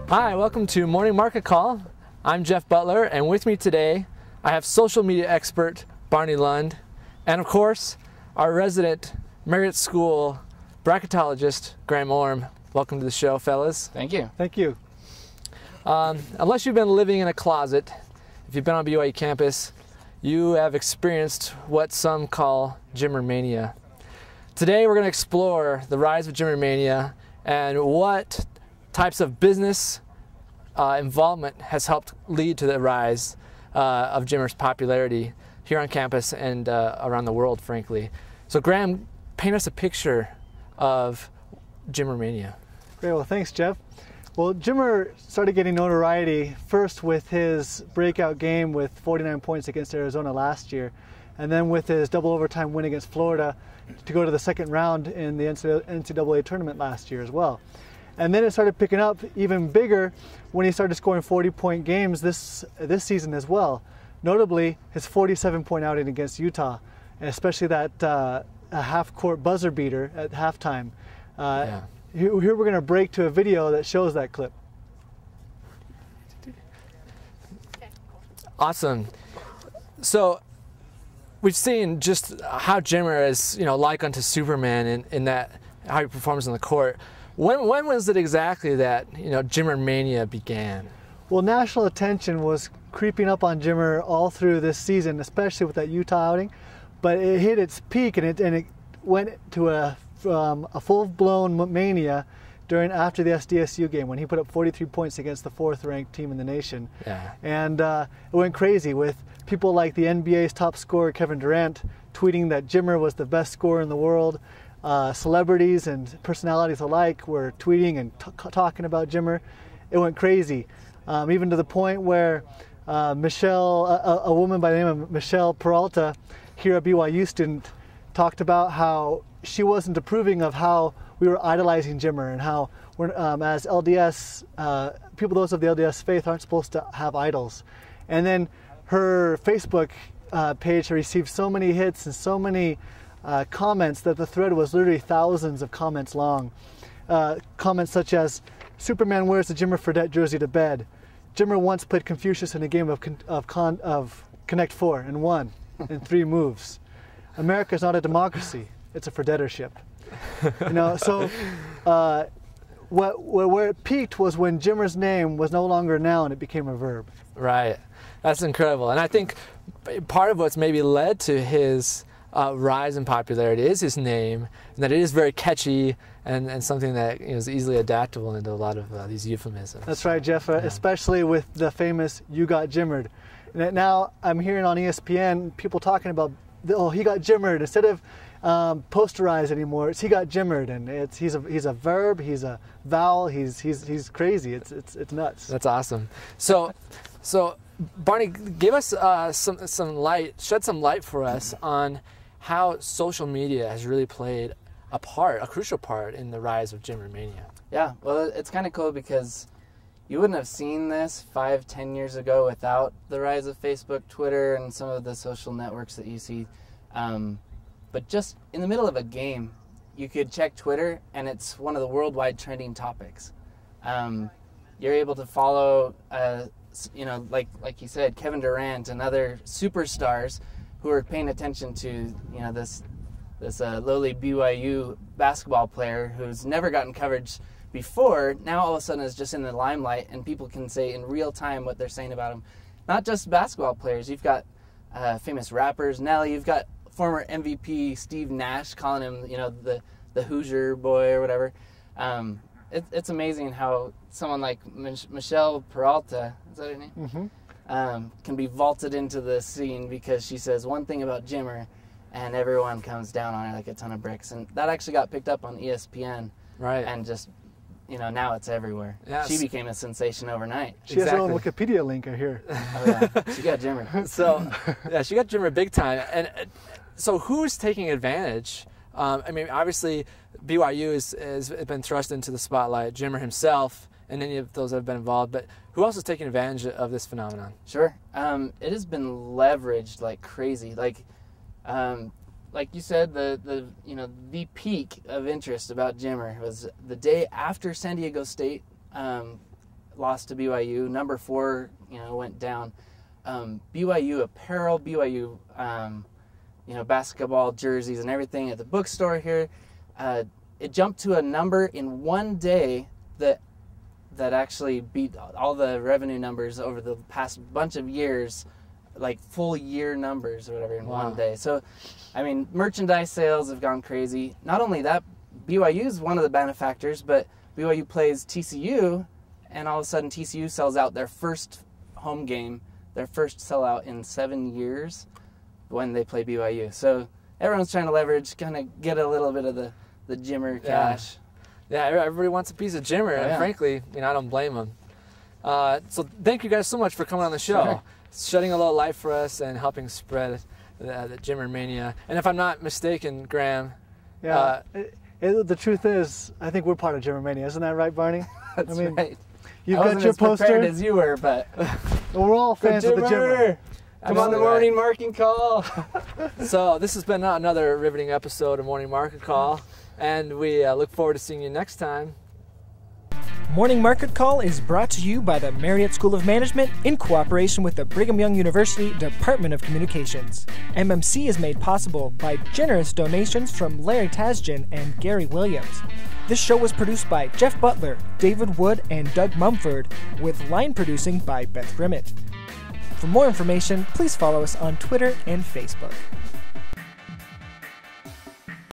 Hi, welcome to Morning Market Call. I'm Jeff Butler, and with me today I have social media expert Barney Lund, and of course our resident Marriott School bracketologist Graham Orm. Welcome to the show, fellas. Thank you. Thank you. Unless you've been living in a closet, if you've been on BYU campus, you have experienced what some call Jimmer mania. Today we're going to explore the rise of Jimmer mania and what types of business involvement has helped lead to the rise of Jimmer's popularity here on campus and around the world, frankly. So Graham, paint us a picture of Jimmer mania. Great, well thanks Jeff. Well, Jimmer started getting notoriety first with his breakout game with 49 points against Arizona last year, and then with his double overtime win against Florida to go to the second round in the NCAA tournament last year as well. And then it started picking up even bigger when he started scoring 40-point games this season as well. Notably, his 47-point outing against Utah, and especially that half-court buzzer beater at halftime. Here we're going to break to a video that shows that clip. Awesome. So we've seen just how Jimmer is, like unto Superman in that how he performs on the court. When was it exactly that Jimmer mania began? Well, national attention was creeping up on Jimmer all through this season, especially with that Utah outing. But it hit its peak and it went to a full-blown mania after the SDSU game when he put up 43 points against the 4th-ranked team in the nation. Yeah. And it went crazy with people like the NBA's top scorer Kevin Durant tweeting that Jimmer was the best scorer in the world. Celebrities and personalities alike were tweeting and talking about Jimmer. It went crazy, even to the point where Michelle, a woman by the name of Michelle Peralta, here a BYU student, talked about how she wasn't approving of how we were idolizing Jimmer and how we're, as LDS people, those of the LDS faith aren't supposed to have idols. And then her Facebook page received so many hits and so many comments that the thread was literally thousands of comments long. Comments such as, "Superman wears the Jimmer Fredette jersey to bed. Jimmer once played Confucius in a game of Connect 4 and won in 3 moves. America's not a democracy, it's a Fredettership." So where it peaked was when Jimmer's name was no longer a noun, it became a verb. Right. That's incredible. And I think part of what's maybe led to his rise in popularity is his name, and that it is very catchy and something that is easily adaptable into a lot of these euphemisms. That's right, Jeff, especially with the famous "you got Jimmered." And now I'm hearing on ESPN people talking about, "Oh, he got Jimmered," instead of posterized anymore. It's "he got Jimmered," and he's a verb, he's a vowel, he's crazy. It's nuts. That's awesome. So Barney, give us some light, shed some light for us on how social media has really played a crucial part in the rise of Jimmer mania. Yeah, well, it's kind of cool because you wouldn't have seen this 5-10 years ago without the rise of Facebook, Twitter, and some of the social networks that you see. But just in the middle of a game, you could check Twitter, and it's one of the worldwide trending topics. You're able to follow, like you said, Kevin Durant and other superstars who are paying attention to, this lowly BYU basketball player who's never gotten coverage before. Now all of a sudden is just in the limelight, and people can say in real time what they're saying about him. Not just basketball players. You've got famous rappers. Nelly. You've got former MVP Steve Nash calling him, the Hoosier boy or whatever. It's amazing how someone like Michelle Peralta, is that her name? Mm-hmm. Can be vaulted into the scene because she says one thing about Jimmer, and everyone comes down on her like a ton of bricks. And that actually got picked up on ESPN. Right. And just, now it's everywhere. Yes. She became a sensation overnight. She has her own Wikipedia link, I hear. Oh, yeah. She got Jimmer. So, yeah, she got Jimmer big time. And so who's taking advantage? Obviously, BYU has been thrust into the spotlight, Jimmer himself, and any of those that have been involved. But who else is taking advantage of this phenomenon? Sure. It has been leveraged like crazy. Like you said, the peak of interest about Jimmer was the day after San Diego State lost to BYU. Number 4, went down. BYU apparel, BYU, basketball jerseys and everything at the bookstore here. It jumped to a number in one day that actually beat all the revenue numbers over the past bunch of years, like full year numbers or whatever in one day. So, I mean, merchandise sales have gone crazy. Not only that, BYU is one of the benefactors, but BYU plays TCU, and all of a sudden TCU sells out their first home game, their first sellout in 7 years when they play BYU. So everyone's trying to leverage, kind of get a little bit of the Jimmer cash. Yeah, everybody wants a piece of Jimmer, and frankly, I don't blame them. So thank you guys so much for coming on the show, Sure. shedding a little light for us and helping spread the Jimmer mania. And if I'm not mistaken, Graham, the truth is, I think we're part of Jimmer Mania. Isn't that right, Barney? That's right. You've I got wasn't your as prepared poster. as you were, but Well, we're all fans of the Jimmer. Come on the morning marking call. So this has been another riveting episode of Morning Market Call, and we look forward to seeing you next time. Morning Market Call is brought to you by the Marriott School of Management in cooperation with the Brigham Young University Department of Communications. MMC is made possible by generous donations from Larry Tasjan and Gary Williams. This show was produced by Jeff Butler, David Wood, and Doug Mumford, with line producing by Beth Grimmett. For more information, please follow us on Twitter and Facebook.